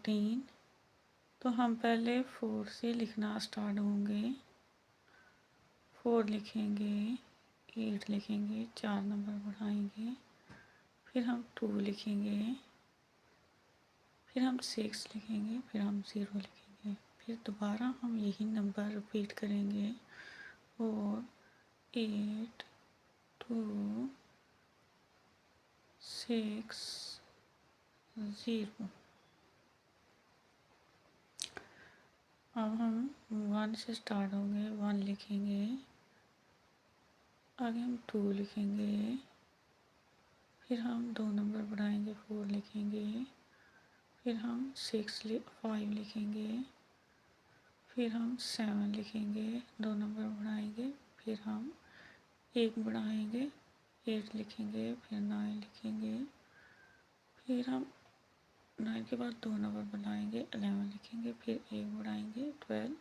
14। तो हम पहले 4 से लिखना स्टार्ट होंगे। 4 लिखेंगे, 8 लिखेंगे, 4 नंबर बढ़ाएंगे, फिर हम 2 लिखेंगे, फिर हम 6 लिखेंगे, फिर हम 0 लिखेंगे, फिर दोबारा हम यही नंबर रिपीट करेंगे और 8 2 6 0। अब हम 1 से स्टार्ट होंगे, 1 लिखेंगे, आगे हम 2 लिखेंगे, फिर हम 2 नंबर बढ़ाएंगे, 4 लिखेंगे, फिर हम 5 लिखेंगे, फिर हम 7 लिखेंगे, 2 नंबर बढ़ाएंगे, फिर हम 1 बढ़ाएंगे, 8 लिखेंगे, फिर 9 लिखेंगे, फिर हम 9 के बाद 2 नंबर बढ़ाएंगे, 11 लिखेंगे, फिर 1 बढ़ाएंगे, 12,